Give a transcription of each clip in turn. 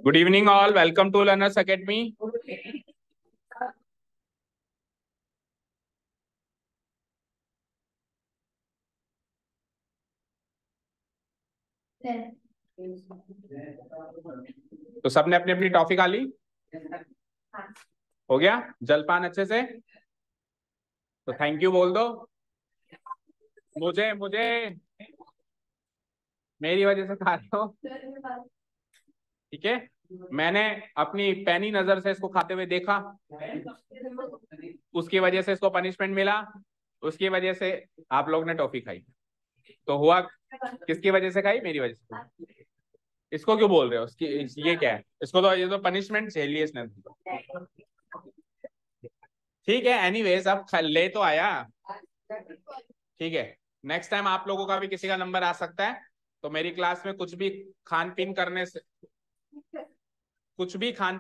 Good evening all. Welcome to Learners Academy. तो सबने अपनी अपनी टॉफी खा ली? हो गया जलपान अच्छे से? तो थैंक यू बोल दो। मुझे मुझे मेरी वजह से खा रहे हो, ठीक है? मैंने अपनी पैनी नजर से इसको खाते हुए देखा, उसकी वजह से इसको पनिशमेंट मिला, उसकी वजह से आप लोग ने टॉफी खाई। तो हुआ किसकी वजह से खाई? मेरी वजह से। इसको क्यों बोल रहे हो? उसकी ये क्या है? इसको तो ये तो पनिशमेंट झेली है इसने। ठीक है, एनीवेज अब ले तो आया, ठीक है। नेक्स्ट टाइम आप लोगों का भी किसी का नंबर आ सकता है, तो मेरी क्लास में कुछ भी खान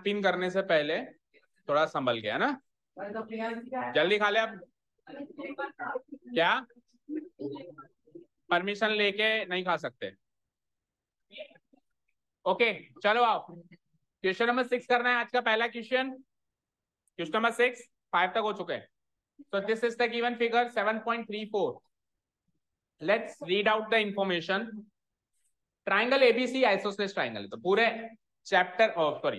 पीन करने से पहले थोड़ा संभल गया ना। जल्दी खा ले अब। क्या परमिशन लेके नहीं खा सकते? ओके चलो आओ, क्वेश्चन नंबर 6 करना है आज का पहला क्वेश्चन। क्वेश्चन नंबर 6, 5 तक हो चुके हैं। So this is the given figure 7.34. Let's read out the information. Triangle ABC isosceles triangle, तो पूरे चैप्टर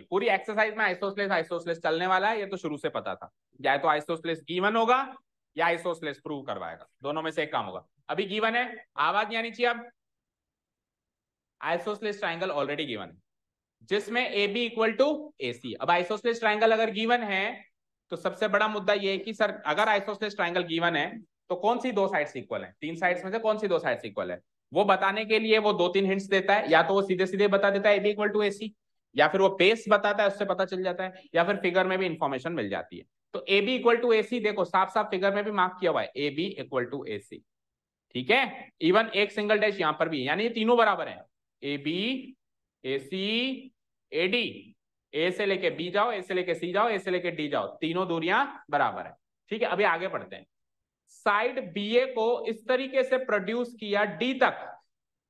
पूरी एक्सरसाइज में आइसोसेलेस चलने वाला है। ये तो शुरू से पता था, या तो आइसोसेलेस गिवन होगा या आइसोसेलेस प्रूव करवाएगा, दोनों में से एक काम होगा। अभी गिवन है, आवाज नहीं आनी चाहिए। अब आइसोसेलेस ट्राइंगल ऑलरेडी गिवन है, जिसमें ए बी इक्वल टू ए सी। अब आइसोसेलेस ट्राइंगल अगर गिवन है तो सबसे बड़ा मुद्दा ये है कि सर अगर आइसोसेलेस ट्राइंगल गिवन है तो कौन सी दो साइड्स इक्वल है? 3 साइड्स में से कौन सी दो साइड्स इक्वल है? वो बताने के लिए वो 2-3 हिंट्स देता है। या तो वो सीधे सीधे बता देता है A B equal to A सी, या फिर वो बेस बताता है, उससे पता चल जाता है, या फिर फिगर में भी इंफॉर्मेशन मिल जाती है। तो A B equal to A सी देखो साफ साफ फिगर में भी मार्क किया हुआ है, A B equal to A सी, ठीक है। इवन एक सिंगल डैश यहां पर भी, यानी ये तीनों बराबर है। A B A C A D, ए से लेके बी जाओ, ए से लेके सी जाओ, ए से लेके डी जाओ, तीनों दूरियां बराबर है, ठीक है। अभी आगे बढ़ते हैं। साइड बी ए को इस तरीके से प्रोड्यूस किया डी तक।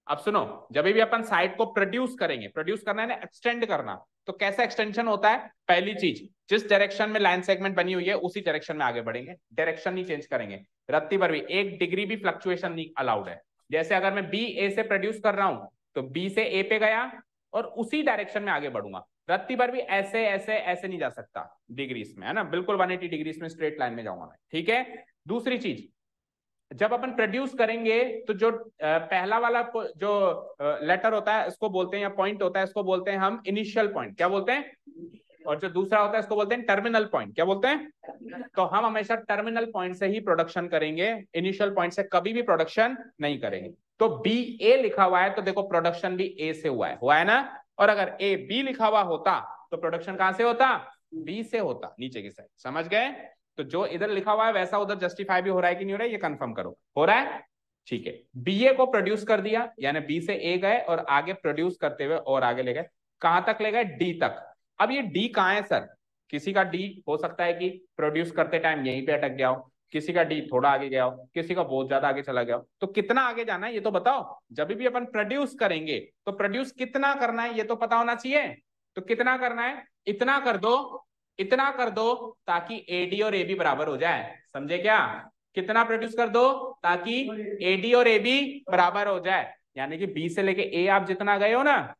अब सुनो, जब भी अपन साइड को प्रोड्यूस करेंगे, प्रोड्यूस करना है ना एक्सटेंड करना, तो कैसा एक्सटेंशन होता है? पहली चीज, जिस डायरेक्शन में लाइन सेगमेंट बनी हुई है उसी डायरेक्शन में आगे बढ़ेंगे, डायरेक्शन नहीं चेंज करेंगे। रत्ती पर भी 1 डिग्री भी फ्लक्चुएशन नहीं अलाउड है। जैसे अगर मैं बी ए से प्रोड्यूस कर रहा हूं तो बी से ए पे गया और उसी डायरेक्शन में आगे बढ़ूंगा। रत्ती पर भी ऐसे ऐसे ऐसे नहीं जा सकता डिग्रीज में, है ना, बिल्कुल 180 डिग्रीज में स्ट्रेट लाइन में जाऊंगा मैं, ठीक है। दूसरी चीज, जब अपन प्रोड्यूस करेंगे तो जो पहला वाला जो लेटर होता है इसको बोलते हैं, या पॉइंट होता है इसको बोलते हैं हम इनिशियल पॉइंट, क्या बोलते हैं? और जो दूसरा होता है इसको बोलते हैं टर्मिनल पॉइंट, क्या बोलते हैं? तो हम हमेशा टर्मिनल पॉइंट से ही प्रोडक्शन करेंगे, इनिशियल पॉइंट से कभी भी प्रोडक्शन नहीं करेंगे। तो बी ए लिखा हुआ है तो देखो प्रोडक्शन भी ए से हुआ है ना। और अगर ए बी लिखा हुआ होता तो प्रोडक्शन कहां से होता? बी से होता, नीचे की साइड। समझ गए? तो जो इधर लिखा हुआ है वैसा उधर जस्टिफाई भी हो रहा है कि नहीं हो रहा है, ये कंफर्म करो। हो रहा है, ठीक है। बी ए को प्रोड्यूस कर दिया, यानी बी से ए गए और आगे प्रोड्यूस करते हुए और आगे ले गए, कहां तक ले गए? डी तक। अब ये डी कहां है सर? किसी का डी हो सकता है कि प्रोड्यूस करते टाइम यहीं पे अटक गया हो, किसी का डी थोड़ा आगे गया हो, किसी का बहुत ज्यादा आगे चला गया हो। तो कितना आगे जाना है ये तो बताओ। जब भी अपन प्रोड्यूस करेंगे तो प्रोड्यूस कितना करना है ये तो पता होना चाहिए। तो कितना करना है? इतना कर दो, इतना कर दो ताकि एडी और एबी बराबर हो जाए। समझे क्या? कितना प्रोड्यूस कर दो ताकि एडी और एबी बराबर हो जाए, यानी कि बी से लेके ए आप जितना गए हो ना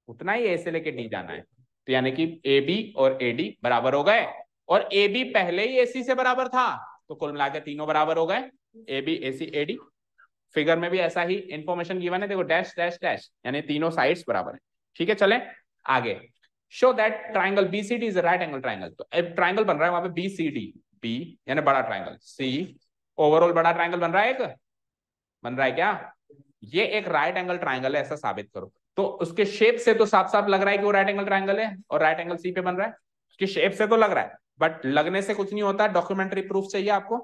उतना ही ए से लेके डी जाना है। तो यानी कि ए बी और ए डी बराबर हो गए, और ए बी पहले ही ए सी से बराबर था, तो कुल मिला के तीनों बराबर हो गए, A B A C A D. Figure में भी ऐसा ही इंफॉर्मेशन गिवन है, देखो डैश डैश डैश, यानी तीनों साइड्स बराबर है, ठीक है। चले आगे। Show that triangle BCD is a right angle triangle. तो एक ट्राइंगल बन रहा है वहां पे बीसीडी, बी यानी बड़ा ट्राइंगल, सी ओवरऑल बड़ा ट्राइंगल बन रहा है, एक बन रहा है क्या? ये एक राइट एंगल ट्राइंगल है, ऐसा साबित करो। तो उसके शेप से तो साफ साफ लग रहा है कि वो राइट एंगल ट्राइंगल है और राइट एंगल सी पे बन रहा है। उसकी शेप से तो लग रहा है, बट लगने से कुछ नहीं होता, डॉक्यूमेंट्री प्रूफ चाहिए आपको।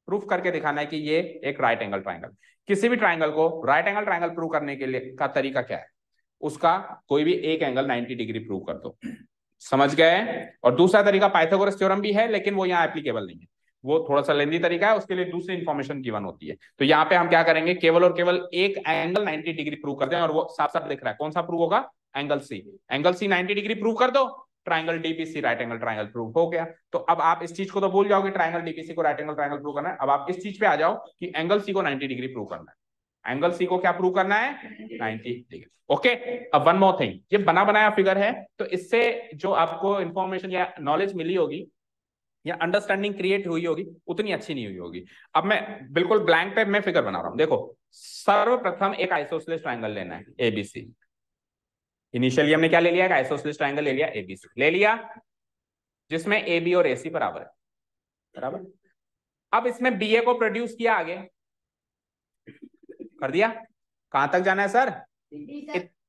प्रूफ करके दिखाना है कि ये एक राइट एंगल ट्राइंगल। किसी भी ट्राइंगल को राइट एंगल ट्राइंगल प्रूव करने के लिए का तरीका क्या है? उसका कोई भी एक एंगल 90 डिग्री प्रूव कर दो। समझ गए? और दूसरा तरीका पाइथागोरस थ्योरम भी है, लेकिन वो यहाँ एप्लीकेबल नहीं है, वो थोड़ा सा लेंदी तरीका है, उसके लिए दूसरी इंफॉर्मेशन गिवन होती है। तो यहाँ पे हम क्या करेंगे, केवल और केवल एक एंगल 90 डिग्री प्रूव करते हैं, और वो साफ साफ दिख रहा है। कौन सा प्रूव होगा? Angle C, angle C 90 degree prove कर दो, triangle DBC right angle triangle prove हो गया। तो अब आप इस चीज को तो भूल जाओगे, ट्राइंगल डीबीसी को राइट एंगल ट्राइंगल प्रूव करना है। अब आप इस चीज पे आ जाओ कि एंगल सी को 90 डिग्री प्रूव करना है। एंगल सी को क्या प्रूव करना है? 90 डिग्री। ओके, अब वन मोर थिंग, ये बना बनाया फिगर है, तो इससे जो आपको इंफॉर्मेशन या नॉलेज मिली होगी या अंडरस्टैंडिंग क्रिएट हुई होगी उतनी अच्छी नहीं हुई होगी। अब मैं बिल्कुल ब्लैंक पे मैं फिगर बना रहा हूं। देखो, सर्वप्रथम एक आइसोसेलेस ट्रायंगल लेना है एबीसी। इनिशियली हमने क्या ले लिया? एक आइसोसेलेस ट्रायंगल ले लिया, एबीसी ले लिया, जिसमें ए बी और ए सी बराबर है, बराबर। अब इसमें बी ए को प्रोड्यूस किया, आगे कर दिया। कहां तक जाना है सर?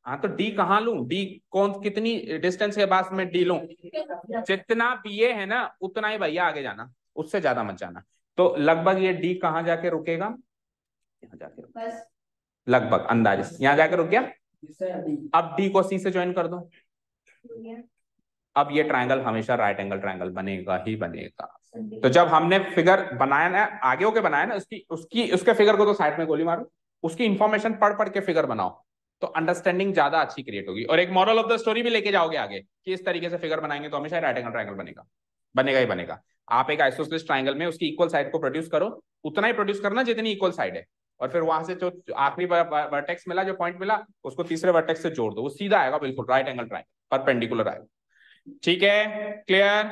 हाँ, तो डी कहाँ लूं? डी कौन, कितनी डिस्टेंस के बाद में डी लूं? जितना बी ए है ना उतना ही भैया आगे जाना, उससे ज्यादा मत जाना। तो लगभग ये डी कहाँ जाके रुकेगा? यहाँ जाके रुकेगा, लगभग अंदाजे यहाँ जाके रुक गया। अब डी को सी से ज्वाइन कर दो। अब ये ट्रायंगल हमेशा राइट एंगल ट्रायंगल बनेगा ही बनेगा। तो जब हमने फिगर बनाया ना, आगे होके बनाया ना, उसके फिगर को तो साइड में गोली मारो, उसकी इंफॉर्मेशन पढ़ पढ़ के फिगर बनाओ, तो अंडरस्टैंडिंग ज्यादा अच्छी क्रिएट होगी। और एक मॉरल ऑफ द स्टोरी भी लेके जाओगे आगे कि इस तरीके से फिगर बनाएंगे तो हमेशा राइट एंगल ट्रायंगल बनेगा, बनेगा ही बनेगा। आप एक आइसोसेलेस ट्रायंगल में उसकी इक्वल साइड को प्रोड्यूस करो, उतना ही प्रोड्यूस करना जितनी इक्वल साइड है, और फिर वहां से जो आखिरी वर्टेक्स मिला, जो पॉइंट मिला, उसको तीसरे वर्टेक्स से जोड़ दो, वो सीधा आएगा, बिल्कुल राइट एंगल ट्रायंगल, परपेंडिकुलर आएगा। ठीक है, क्लियर?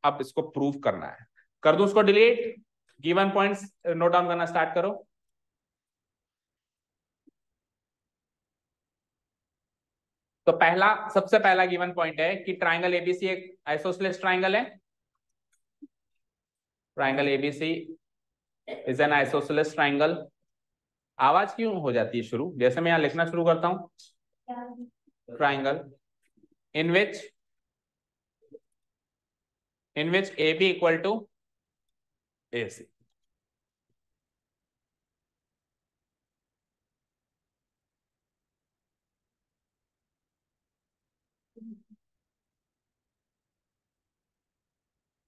अब इसको प्रूव करना है, कर दो उसको delete, given points note down करना स्टार्ट करो। तो सबसे पहला गिवन पॉइंट है कि ट्राइंगल एबीसी एक आइसोसेलेस ट्राइंगल है। Triangle ABC is an isosceles triangle. आवाज क्यों हो जाती है शुरू? जैसे मैं यहां लिखना शुरू करता हूं, triangle in which A B equal to A C.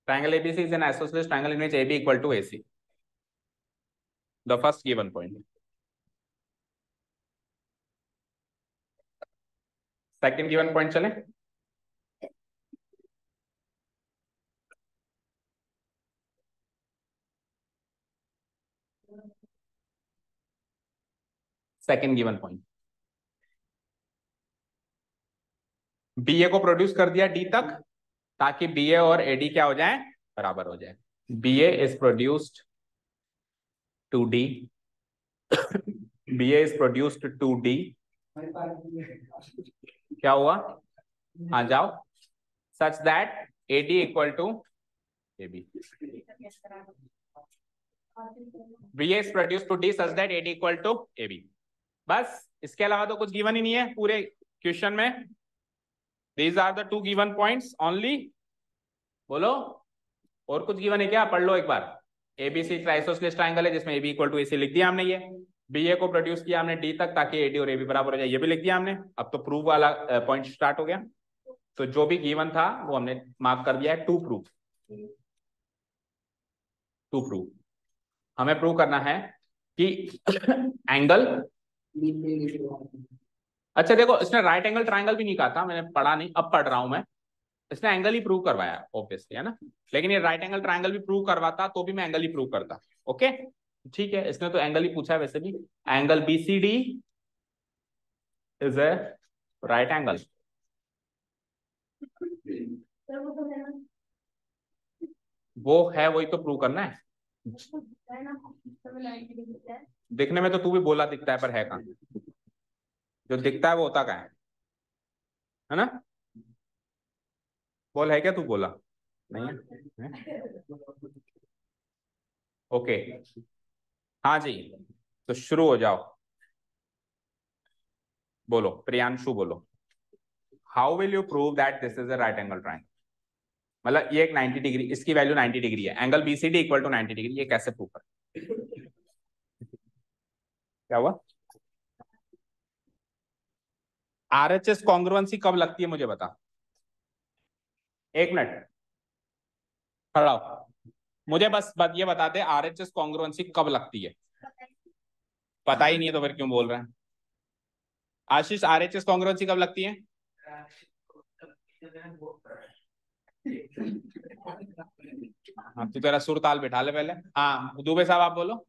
Triangle ABC is an isosceles triangle in which AB equal to AC. The first given point. Second given point चले। सेकेंड गिवन पॉइंट, बी ए को produce कर दिया D तक, ताकि B ए और AD क्या हो जाए? बराबर हो जाए। B A is produced to D, B A is produced to D, क्या हुआ? हाँ जाओ, such that A D equal to A B. B A is produced to D such that A D equal to A B. बस, इसके अलावा तो कुछ given ही नहीं है पूरे क्वेश्चन में। These are the two given points only। बोलो, और कुछ गिवन है क्या? पढ़ लो एक बार। एबीसी आइसोसेलेस ट्रायंगल है जिसमें ए बी इक्वल टू ए सी लिख दिया हमने। ये बी ए को प्रोड्यूस किया हमने डी तक, ताकि ए डी और ए बी बराबर हो जाए, ये भी लिख दिया हमने। अब तो प्रूफ वाला पॉइंट स्टार्ट हो गया। तो जो भी गिवन था वो हमने मार्क कर दिया है टू प्रूफ। टू प्रूफ हमें प्रूव करना है कि एंगल, अच्छा देखो, इसने राइट एंगल ट्रायंगल भी नहीं कहा था, मैंने पढ़ा नहीं, अब पढ़ रहा हूं मैं। इसने एंगल ही प्रूव करवाया ऑब्वियसली, है ना। लेकिन ये राइट एंगल ट्रायंगल भी प्रूव करवाता तो भी मैं एंगल ही प्रूव करता। ओके, ठीक है, इसने तो एंगल ही पूछा है वैसे भी। Angle BCD is a right angle. वो है, वही तो प्रूव करना है। दिखने में तो तू भी बोला दिखता है, पर है कहाँ? जो दिखता है वो होता कहाँ है ना? बोल, है क्या? तू बोला नहीं है? ओके, हाँ जी, तो शुरू हो जाओ। बोलो प्रियांशु, बोलो। How will you prove that this is a right angle triangle? मतलब ये एक 90 डिग्री, इसकी वैल्यू 90 डिग्री है, angle BCD equal to 90 degree, ये कैसे प्रूव कर? क्या हुआ? आरएचएस कॉन्ग्रुएंसी कब लगती है मुझे बता। एक मिनट खड़ा हो, मुझे बस ये बता दे, आरएचएस कॉन्ग्रुएंसी कब लगती है? पता ही नहीं है तो फिर क्यों बोल रहे हैं? आशीष, आरएचएस कॉन्ग्रुएंसी कब लगती है? हाँ तो तेरा सुर ताल बिठा ले पहले। हाँ दुबे साहब आप बोलो।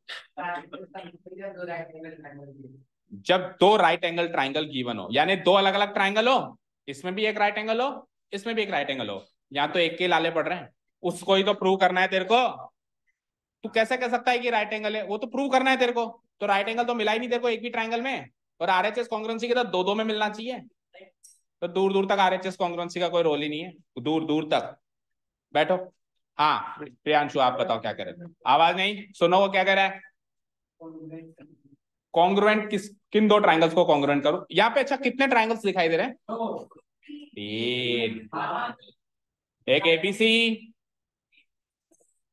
जब दो राइट एंगल ट्राइंगल गिवन हो, यानी दो अलग अलग ट्राइंगल हो, इसमें भी एक राइट एंगल हो, इसमें भी एक राइट एंगल हो, यहाँ तो एक के लाले पड़ रहे हैं, उसको ही तो प्रूव करना है तेरे को। तू कैसे कह सकता है कि राइट एंगल है, वो तो प्रूव करना है तेरे को। तो राइट एंगल तो मिला ही नहीं तेरे को एक भी ट्राइंगल में, और आरएचएस कॉन्ग्रुएंसी के साथ दो दो में मिलना चाहिए। तो दूर दूर तक आरएचएस कॉन्ग्रुएंसी का कोई रोल ही नहीं है, दूर दूर तक। बैठो। हाँ प्रियांशु आप बताओ क्या कह रहे थे, आवाज नहीं, सुनो वो क्या कह रहा है। कॉन्ग्रुएंट किस, किन दो ट्राइंगल्स को कॉन्ग्रुएंट करो यहाँ पे। अच्छा कितने ट्राइंगल्स दिखाई दे रहे हैं? तीन। एक एबीसी,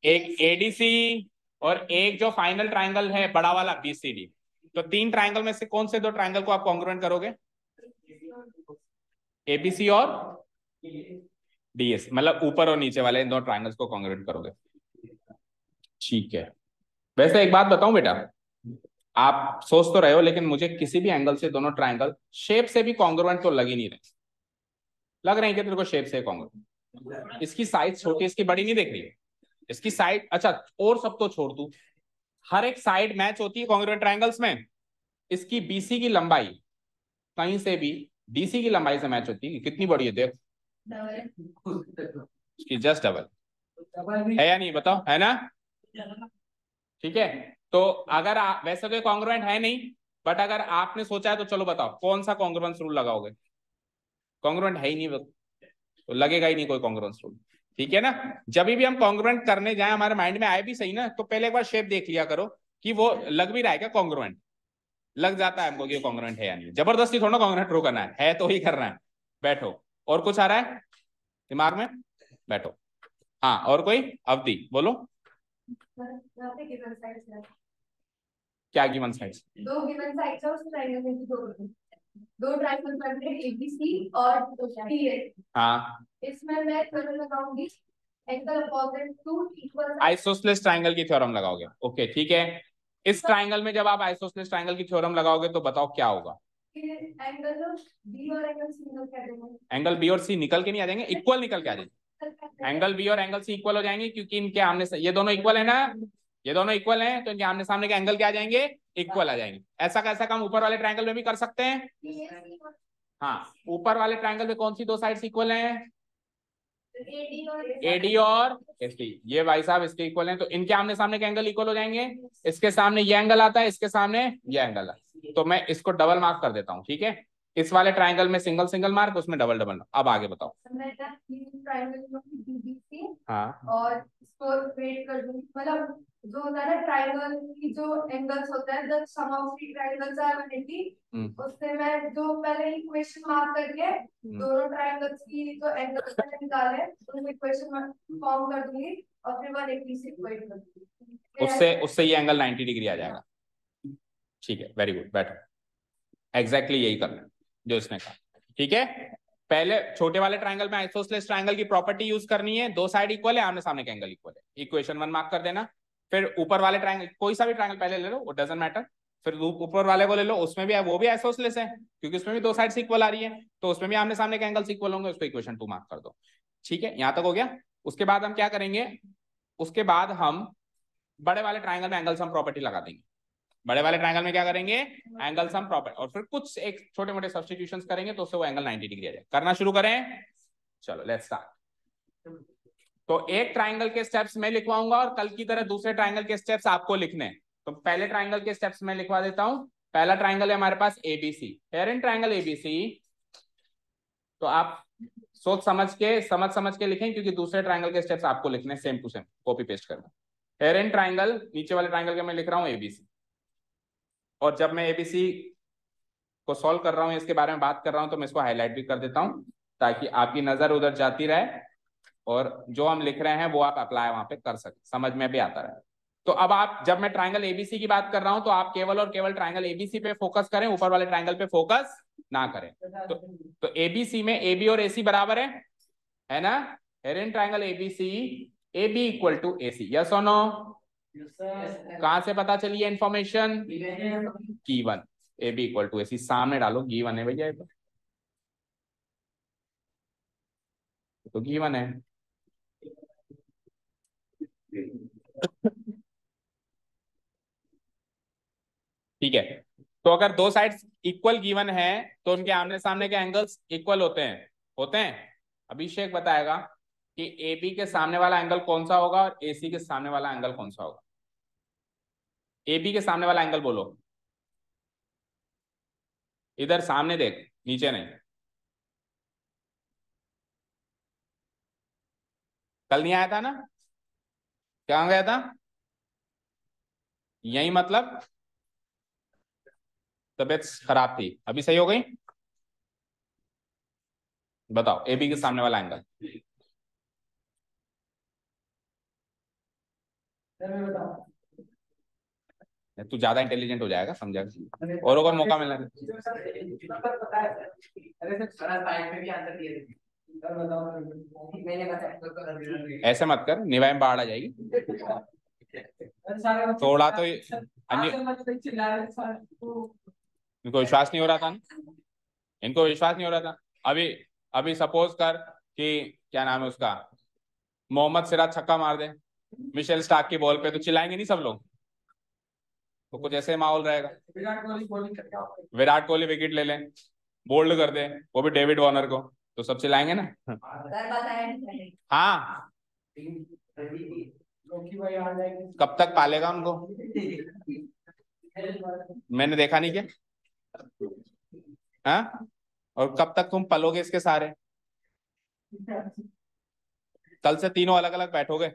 एक एडीसी, और एक जो फाइनल ट्राइंगल है बड़ा वाला बीसीडी। तो तीन ट्राइंगल में से कौन से दो ट्राइंगल को आप कॉन्ग्रुएंट करोगे? एबीसी और डीएस, मतलब ऊपर और नीचे वाले इन दो ट्राइंगल्स को कॉन्ग्रुएंट करोगे। ठीक है। वैसे एक बात बताऊं बेटा, आप सोच तो रहे हो, लेकिन मुझे किसी भी एंगल से दोनों ट्राइंगल शेप से भी कॉन्ग्रुएंट तो लग ही नहीं रहे। लग रहे हैं कि तेरे को शेप से कॉन्ग्रुएंट? इसकी साइज छोटी, इसकी बड़ी नहीं देख रही है, इसकी साइड। अच्छा और सब तो छोड़ दू, हर एक साइड मैच होती है कॉन्ग्रुएंट ट्राइंगल्स में। इसकी बीसी की लंबाई कहीं से भी डीसी की लंबाई से मैच होती है। कितनी बड़ी है देख, इसकी जस्ट डबल है या नहीं बताओ, है ना? ठीक है। तो अगर वैसे तो कॉन्ग्रुएंट है नहीं, बट अगर आपने सोचा है तो चलो बताओ कौन सा कॉन्ग्रुएंस रूल लगाओगे? कॉन्ग्रुएंट है ही नहीं तो लगेगा ही नहीं कोई कॉन्ग्रुएंस रूल। ठीक है ना? जब भी हम कॉन्ग्रुएंट करने जाए, हमारे माइंड में आए भी सही ना, तो पहले एक बार शेप देख लिया करो कि वो लग भी रहा है क्या कॉन्ग्रुएंट। लग जाता है हमको कि कॉन्ग्रुएंट है या नहीं, जबरदस्ती थोड़ा कॉन्ग्रुएंट प्रूव करना है तो ही करना है। बैठो। और कुछ आ रहा है दिमाग में? बैठो। हाँ और कोई? अवधि बोलो। क्या गिवन साइड्स? दो गिवन साइड्स और उस ट्रायंगल में दो ट्रायंगल बनते हैं एबीसी और डीएस। हाँ इसमें मैं थ्योरम लगाऊंगी, angle opposite to equal isosceles triangle की थ्योरम लगाओगे। ओके ठीक है। इस ट्रायंगल में जब आप आइसोसेलेस ट्रायंगल की थ्योरम लगाओगे तो बताओ क्या होगा? एंगल बी और एंगल सी निकल के आ जाएंगे। एंगल बी और सी निकल के नहीं आ जाएंगे, इक्वल निकल के आ जाएंगे। एंगल बी और एंगल सी इक्वल हो जाएंगे, क्योंकि इनके आमने से ये दोनों इक्वल है ना, ये दोनों इक्वल हैं, तो इनके आमने सामने के एंगल क्या आ जाएंगे? इक्वल आ जाएंगे। ऐसा कैसा काम ऊपर वाले ट्रायंगल में भी कर सकते हैं। हाँ ऊपर वाले ट्रायंगल में कौन सी दो साइड्स इक्वल हैं? एडी और एसी। ये भाई साहब इसके इक्वल हैं, तो इनके आमने सामने के एंगल इक्वल हो जाएंगे। इसके सामने ये एंगल आता है, इसके सामने ये एंगल है, तो मैं इसको डबल मार्क कर देता हूँ। ठीक है, इस वाले ट्रायंगल में सिंगल सिंगल मार्क, उसमें डबल डबल। अब आगे बताओ। हाँ और इसको वेट कर दूंगी, मतलब जो होता है ना ट्रायंगल की जो एंगल्स होता है, the sum of three triangles are 180, उससे मैं जो पहले इक्वेशन मार्क करके दोनों ट्रायंगल्स की जो एंगल्स निकाले उन इक्वेशन फॉर्म कर दूंगी और फिर 180 से इक्वेट कर दूंगी। उससे उससे ये एंगल 90 डिग्री आ जाएगा। ठीक है वेरी गुड, बैठो। एग्जैक्टली यही करना जो इसने कहा। ठीक है, पहले छोटे वाले ट्रायंगल में आइसोसेलेस ट्रायंगल की प्रॉपर्टी यूज करनी है, दो साइड इक्वल है, आमने सामने के एंगल इक्वल है, इक्वेशन 1 मार्क कर देना। फिर ऊपर वाले ट्रायंगल, कोई सा भी ट्रायंगल पहले ले लो, वो डजंट मैटर। फिर ऊपर वाले को ले लो, उसमें भी वो भी आइसोसेलेस है, क्योंकि उसमें भी दो साइड इक्वल आ रही है, तो उसमें भी आमने सामने के एंगल्स इक्वल होंगे, उसको इक्वेशन 2 मार्क कर दो। ठीक है, यहां तक हो गया। उसके बाद हम क्या करेंगे, उसके बाद हम बड़े वाले ट्रायंगल में एंगल सम प्रॉपर्टी लगा देंगे। बड़े वाले ट्रायंगल में क्या करेंगे? एंगल सम प्रॉपर्टी, और फिर कुछ एक छोटे मोटे सब्स्टिट्यूशंस करेंगे, तो उससे वो एंगल 90 डिग्री आ जाए। करना शुरू करें, चलो लेट्स स्टार्ट। तो एक ट्रायंगल के स्टेप्स मैं लिखवाऊंगा, और कल की तरह दूसरे ट्रायंगल के स्टेप्स आपको लिखने हैं। तो पहले ट्रायंगल के स्टेप्स मैं लिखवा देता हूं। पहला ट्रायंगल है हमारे पास ABC, here in triangle ABC. तो आप सोच समझ के लिखें, क्योंकि दूसरे ट्रायंगल के स्टेप्स आपको लिखने same to same, copy paste करना। हेयर इन ट्रायंगल, नीचे वाले ट्रायंगल के मैं लिख रहा हूं एबीसी, और जब मैं एबीसी को सॉल्व कर रहा हूं, इसके बारे में बात कर रहा हूं, तो मैं इसको हाईलाइट भी कर देता हूं, ताकि आपकी नजर उधर जाती रहे, और जो हम लिख रहे हैं वो आप अप्लाई वहां पे कर सके, समझ में भी आता रहे। तो अब आप, जब मैं ट्रायंगल एबीसी की बात कर रहा हूं, तो आप केवल और केवल ट्रायंगल एबीसी पे फोकस करें, ऊपर वाले ट्रायंगल पे फोकस ना करें। तो एबीसी में एबी और एसी बराबर है ना? Here in triangle ABC, AB equal to AC, yes और नो? कहां से पता चली है information? Given. A B equal to A C, सामने डालो, गिवन है भैया। तो गिवन है। ठीक है, तो अगर दो साइड्स इक्वल गिवन है तो उनके आमने सामने के एंगल्स इक्वल होते हैं। अभिषेक बताएगा कि AB के सामने वाला एंगल कौन सा होगा और AC के सामने वाला एंगल कौन सा होगा। AB के सामने वाला एंगल बोलो, इधर सामने देख, नीचे नहीं। कल नहीं आया था ना, क्या गया था? यही मतलब तबीयत खराब थी, अभी सही हो गई। बताओ AB के सामने वाला एंगल। तू ज्यादा इंटेलिजेंट हो जाएगा, समझेगा, औरों को मौका मिलना। ऐसे मत कर, निवाय में बाढ़ आ जाएगी। थोड़ा तो इनको विश्वास नहीं हो रहा था ना, इनको विश्वास नहीं हो रहा था। अभी अभी सपोज कर कि क्या नाम है उसका, मोहम्मद सिराज छक्का मार दे मिशेल स्टार्क की बॉल पे, तो चिल्लाएंगे नहीं सब लोग? तो कुछ ऐसे माहौल रहेगा। विराट कोहली विकेट ले ले, बोल्ड कर दे, वो भी डेविड वार्नर को, तो सब चिल्लाएंगे ना। हाँ, कब तक पालेगा उनको? मैंने देखा नहीं क्या? हाँ, और कब तक तुम पलोगे इसके सारे? कल से तीनों अलग अलग बैठोगे,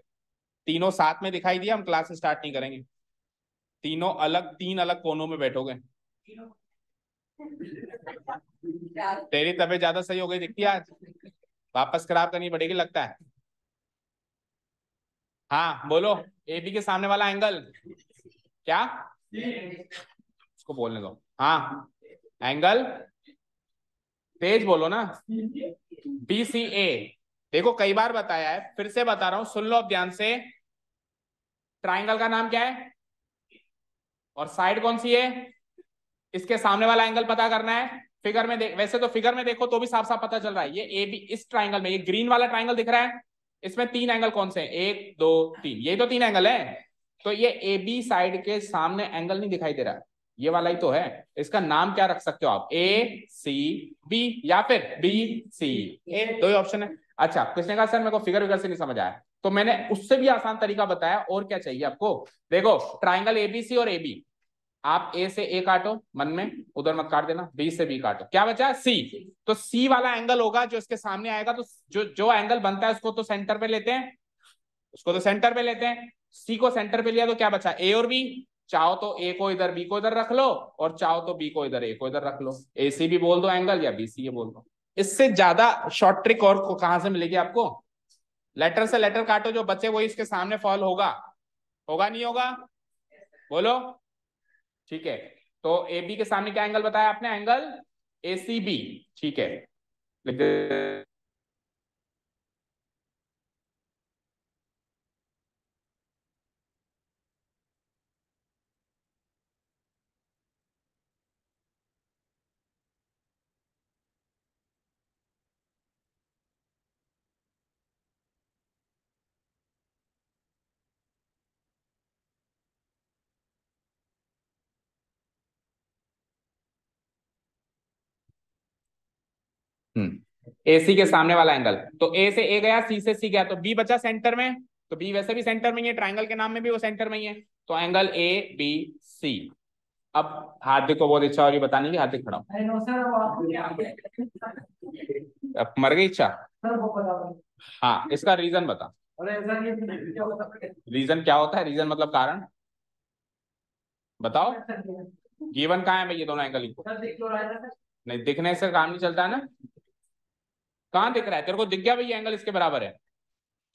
तीनों साथ में दिखाई दिया, हम क्लास स्टार्ट नहीं करेंगे। तीनों अलग, तीन अलग कोनों में बैठोगे। तेरी तबीयत ज्यादा सही हो गई दिखती है आज, वापस खराब करनी पड़ेगी लगता है। हाँ बोलो, AB के सामने वाला एंगल क्या? उसको बोलने दो। हाँ, एंगल तेज बोलो ना। BCA। देखो कई बार बताया है, फिर से बता रहा हूं, सुन लो अब ध्यान से। ट्राइंगल का नाम क्या है और साइड कौन सी है? इसके सामने वाला एंगल पता करना है। फिगर में देख, वैसे तो फिगर में देखो तो भी साफ साफ पता चल रहा है। ये AB इस ट्राइंगल में, ये ग्रीन वाला ट्राइंगल दिख रहा है, इसमें तीन एंगल कौन से हैं? 1 2 3, ये तो तीन एंगल है। तो ये AB साइड के सामने एंगल नहीं दिखाई दे रहा है, ये वाला ही तो है। इसका नाम क्या रख सकते हो आप? ACB या फिर BCA, दो ही ऑप्शन है। अच्छा, किसने कहा सर मेरे को फिगर विगर से नहीं समझ आया? तो मैंने उससे भी आसान तरीका बताया, और क्या चाहिए आपको? देखो ट्राइंगल ABC और AB, आप A से A काटो मन में, उधर मत काट देना, B से B काटो, क्या बचा? C। तो C वाला एंगल होगा जो इसके सामने आएगा। तो जो एंगल बनता है उसको तो सेंटर पे लेते हैं, उसको तो सेंटर पे लेते हैं। C को सेंटर पे लिया तो क्या बचा? A और B। चाहो तो A को इधर, B को इधर रख लो, और चाहो तो B को इधर, A को इधर रख लो। ACB बोल दो एंगल, या BCA बोल दो। इससे ज्यादा शॉर्ट ट्रिक और कहां से मिलेगी आपको? लेटर से लेटर काटो, जो बचे वही इसके सामने फॉल होगा। होगा नहीं होगा? बोलो। ठीक है, तो AB के सामने क्या एंगल बताया आपने? Angle ACB। ठीक है, लिख दे। AC के सामने वाला एंगल, तो A से A गया, C से C गया, तो B बचा सेंटर में। तो B वैसे भी सेंटर में ही है, ट्राइंगल के नाम में भी वो सेंटर में ही है। तो एंगल ABC। अब हार्दिक को बहुत इच्छा हो रही बताने की, हार्दिक खड़ा हो। अब मर गई इच्छा? हाँ, इसका रीजन बता। रीजन क्या होता है? रीजन मतलब कारण, बताओ। गिवन कहाँ है भाई ये दोनों एंगल को? नहीं, दिखने से काम नहीं चलता है ना। कहाँ दिख रहा है तेरे को? दिख गया भाई एंगल इसके बराबर है।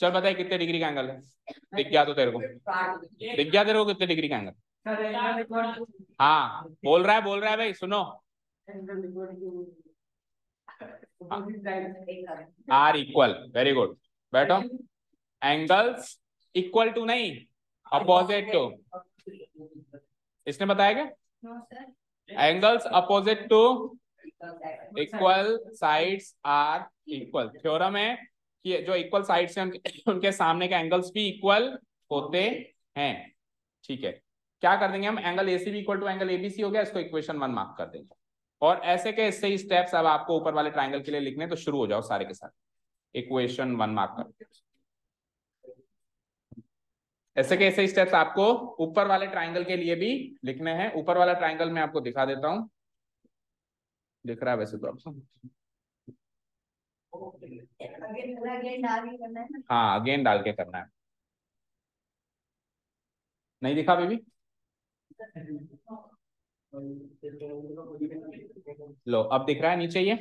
चल बताइए कितने डिग्री का एंगल है? दिख गया तो तेरे को? दिख गया तेरे को कितने डिग्री का एंगल? हाँ, बोल रहा है भाई, सुनो। आर इक्वल, वेरी गुड, बैठो। एंगल्स इक्वल टू नहीं, अपोजिट टू। इसने बताया क्या? Angles opposite to equal sides are equal, theorem है। कि जो इक्वल साइड्स हैं उनके सामने के एंगल्स भी इक्वल होते हैं। ठीक है, क्या कर देंगे हम, एंगल एसी भी इक्वल टू एंगल एबीसी हो गया, इसको इक्वेशन 1 मार्क कर देंगे। और ऐसे के इससे ही स्टेप्स अब आपको ऊपर वाले ट्राइंगल के लिए लिखने, तो शुरू हो जाओ सारे के साथ। इक्वेशन 1 मार्क कर, ऐसे के ऐसे स्टेप्स आपको ऊपर वाले ट्राइंगल के लिए भी लिखने हैं। ऊपर वाला ट्राइंगल मैं आपको दिखा देता हूं, दिख रहा है वैसे तो आपको। हाँ, अगेन डाल के करना है। नहीं दिखा बेबी? लो अब दिख रहा है नीचे, ये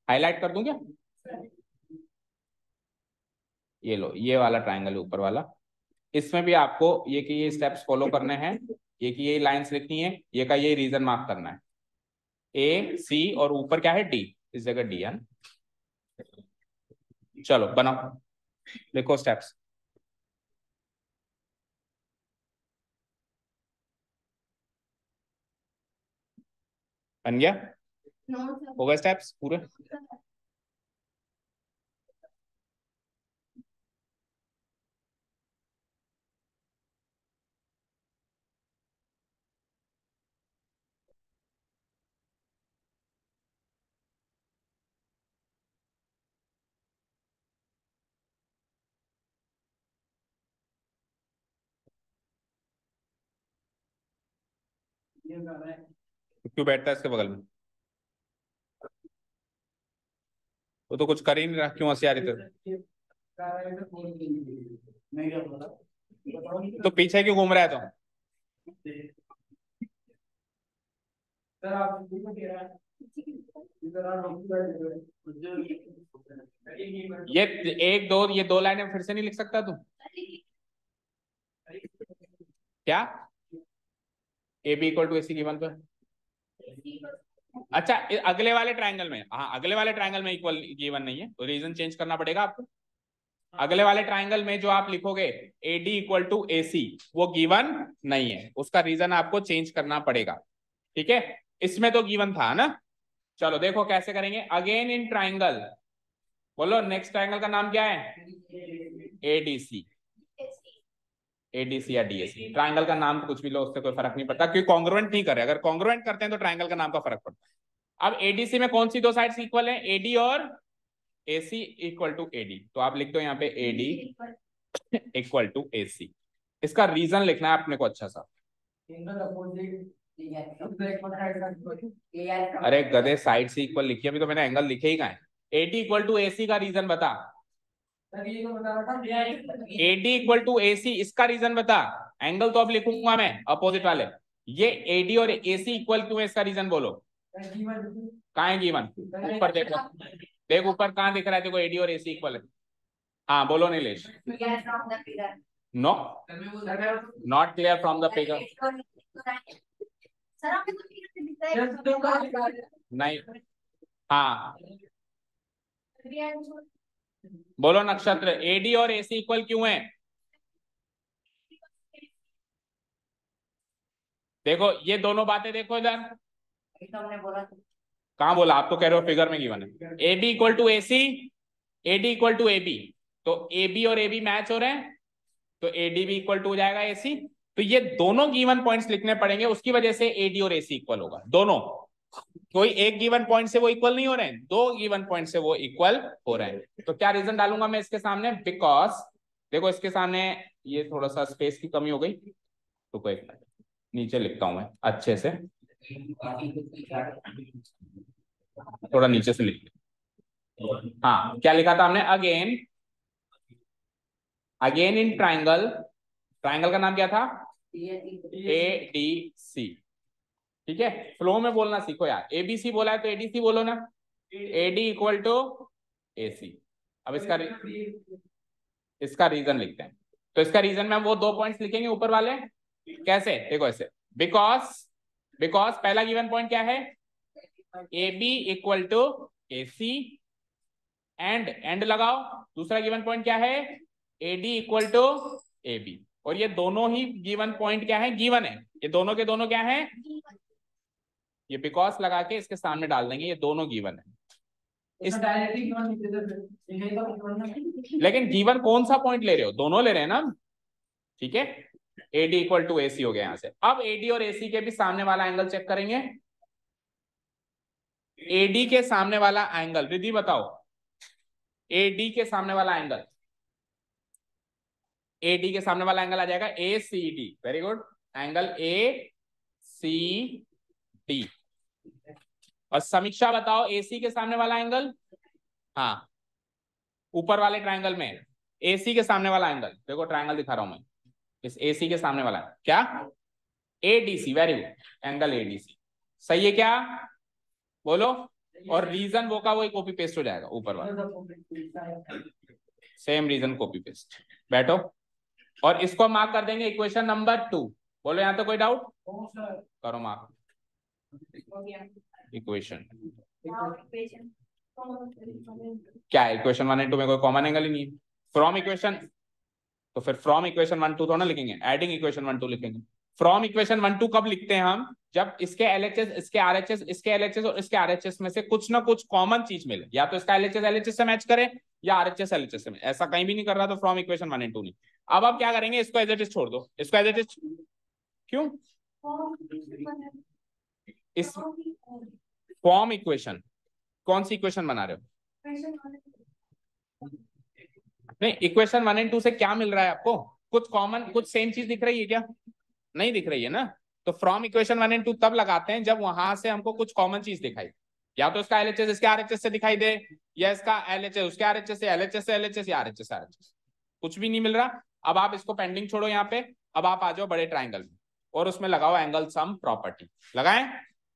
हाईलाइट कर दूं क्या? ये लो, ये वाला ट्राइंगल है ऊपर वाला, इसमें भी आपको ये कि ये स्टेप्स फॉलो करने हैं, ये कि ये लाइंस लिखनी है, ये का ये रीजन मार्क करना है, ए सी और ऊपर क्या है डी, इस जगह डी है। चलो बनाओ, देखो स्टेप्स। बन गया? हो गए स्टेप्स पूरे? क्यों बैठता है इसके बगल में? वो तो कुछ कर ही नहीं रहा, क्यों हंसी आ रही थी? तो पीछे क्यों घूम रहा है? तो ये एक दो, ये दो लाइनें फिर से नहीं लिख सकता तू क्या? A B equal to A C given पे, अच्छा अगले वाले ट्राइंगल में, हाँ अगले वाले ट्राइंगल में इक्वल गिवन नहीं है, तो रीजन चेंज करना पड़ेगा आपको। अगले वाले ट्राइंगल में जो आप लिखोगे ए डी इक्वल टू ए सी, वो गिवन नहीं है, उसका रीजन आपको चेंज करना पड़ेगा। ठीक है, इसमें तो गिवन था ना। चलो देखो कैसे करेंगे, अगेन इन ट्राइंगल, बोलो नेक्स्ट ट्राइंगल का नाम क्या है? एडीसी, एडीसी या डीएसी, ट्राइंगल का नाम कुछ भी लो, उससे कोई फर्क नहीं पड़ता, क्योंकि कॉन्ग्रुएंट नहीं कर रहे, अगर कॉन्ग्रुएंट करते हैं तो ट्राइंगल का नाम का फर्क पड़ता है। अब एडीसी में कौन सी दो साइड्स इक्वल है? एडी और एसी इक्वल टू एडी, तो आप लिख दो यहाँ पे एडी इक्वल टू एसी। इसका रीजन लिखना है अपने को अच्छा सा। अरे गधे, साइड से इक्वल लिखी, अभी तो मैंने एंगल लिखे ही कहा है। एडी इक्वल टू एसी का रीजन बता, एडी इक्वल टू एसी, इसका रीजन बता। एंगल तो अब लिखूंगा मैं अपोजिट वाले, ये एडी और एसी इक्वल क्यों है, इसका रीजन बोलो। कहाँ है गिवन? ऊपर देखो, देख ऊपर कहाँ दिख रहा है देखो, एडी और एसी इक्वल है। हाँ बोलो Nilesh. No, not clear from the figure. नहीं, हाँ बोलो नक्षत्र, एडी और एसी इक्वल क्यों है? देखो ये दोनों बातें देखो इधर, कहाँ बोला? आप तो कह रहे हो फिगर में गिवन है। A B equal to A C, A D equal to A B, तो ए बी और ए बी मैच हो रहे हैं, तो ए डी भी इक्वल टू हो जाएगा ए सी। तो ये दोनों गिवन पॉइंट्स लिखने पड़ेंगे, उसकी वजह से ए डी और ए सी इक्वल होगा दोनों। कोई एक गिवन पॉइंट से वो इक्वल नहीं हो रहे हैं, दो गिवन पॉइंट से वो इक्वल हो रहे हैं। तो क्या रीजन डालूंगा मैं इसके सामने? बिकॉज देखो इसके सामने ये थोड़ा सा स्पेस की कमी हो गई, तो कोई नीचे लिखता हूं मैं अच्छे से, थोड़ा नीचे से लिख, हाँ क्या लिखा था हमने? Again, again in triangle, triangle का नाम क्या था? A D C. ठीक है, फ्लो में बोलना सीखो यार, एबीसी बोला है तो एडीसी बोलो ना, एडी इक्वल टू एसी। अब इसका रीजन लिखते हैं, तो इसका रीजन में हम वो दो पॉइंट्स लिखेंगे ऊपर वाले, कैसे देखो ऐसे, बिकॉज, बिकॉज पहला गिवन पॉइंट क्या है? A B equal to A C, and लगाओ। दूसरा गिवन पॉइंट क्या है? A D equal to A B, और ये दोनों ही गिवन पॉइंट क्या है? गिवन है, ये दोनों के दोनों क्या है? ये बिकॉज लगा के इसके सामने डाल देंगे, ये दोनों गिवन है। लेकिन गिवन कौन सा पॉइंट ले रहे हो, दोनों ले रहे हैं ना, ठीक है। AD इक्वल टू AC हो गया यहां से। अब AD और AC के भी सामने वाला एंगल चेक करेंगे। AD के सामने वाला एंगल, रिद्धि बताओ, AD के सामने वाला एंगल, AD के सामने वाला एंगल आ जाएगा ACD। Very good, angle ACD। और समीक्षा बताओ AC के सामने वाला एंगल, हाँ ऊपर वाले ट्रायंगल में AC के सामने वाला एंगल, देखो ट्रायंगल दिखा रहा हूं मैं, इस AC के सामने वाला क्या, ADC। Very good, angle ADC सही है क्या, बोलो। और रीजन वो का वही कॉपी पेस्ट हो जाएगा ऊपर वाला, सेम रीजन कॉपी पेस्ट। बैठो, और इसको मार्क कर देंगे इक्वेशन नंबर 2। बोलो यहां तो कोई डाउट, करो मार्क इक्वेशन। क्या है इक्वेशन 1 और 2 में कोई कॉमन एंगल ही नहीं है। फ्रॉम इक्वेशन, तो फिर फ्रॉम इक्वेशन 1 2 थोड़ा लिखेंगे, एडिंग इक्वेशन 1 2 लिखेंगे। फ्रॉम इक्वेशन 1 2 कब लिखते हैं हम, जब इसके LHS, इसके RHS, इसके LHS और इसके RHS में से कुछ ना कुछ कॉमन चीज मिले, या तो इसका LHS से मैच करे या RHS LHS से। ऐसा कहीं भी नहीं कर रहा तो फ्रॉम इक्वेशन 1 और 2 नहीं। अब आप क्या करेंगे, इसको एज इट इज छोड़ दो, इसको एज इट इज, क्यों, इस फॉर्म इक्वेशन, कौन सी इक्वेशन बना रहे हो, नहीं इक्वेशन 1 और 2 से क्या मिल रहा है आपको, कुछ कॉमन, कुछ सेम चीज दिख रही है क्या, नहीं दिख रही है ना। तो फ्रॉम इक्वेशन 1 और 2 तब लगाते हैं जब वहां से हमको कुछ कॉमन चीज दिखाई, या तो इसका LHS इसके RHS से दिखाई दे, या इसका LHS उसके RHS से, LHS से LHS या RHS से RHS। कुछ भी नहीं मिल रहा। अब आप इसको पेंडिंग छोड़ो यहाँ पे, अब आप आ जाओ बड़े ट्राइंगल में और उसमें लगाओ एंगल सम प्रॉपर्टी। लगाएं,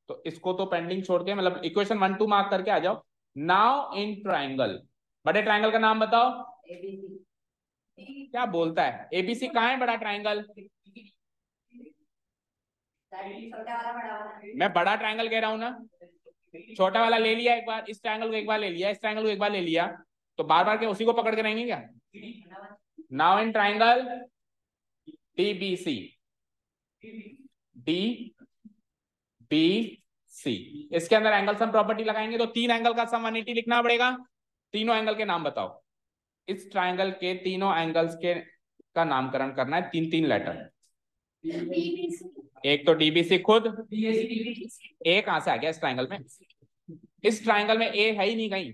तो इसको तो पेंडिंग छोड़ के, मतलब इक्वेशन 1 2 मार्क करके आ जाओ। नाउ इन ट्राइंगल, बड़े ट्राइंगल का नाम बताओ। क्या बोलता है, ABC कहाँ है बड़ा ट्राइंगल, मैं बड़ा ट्राइंगल कह रहा हूं ना, छोटा वाला ले लिया एक बार, इस ट्राइंगल को एक बार ले लिया, इस ट्राइंगल को एक बार ले लिया, तो बार बार के उसी को पकड़ के रहेंगे क्या। Now in triangle DBC, DBC, इसके अंदर एंगल सम प्रॉपर्टी लगाएंगे तो 3 एंगल का सम 180 लिखना पड़ेगा। तीनों एंगल के नाम बताओ, इस ट्राइंगल के तीनों एंगल्स के का नामकरण करना है, 3 लेटर। एक तो DBC खुद, ए कहां से आ गया इस ट्राइंगल में, इस ट्राइंगल में ए है ही नहीं कहीं।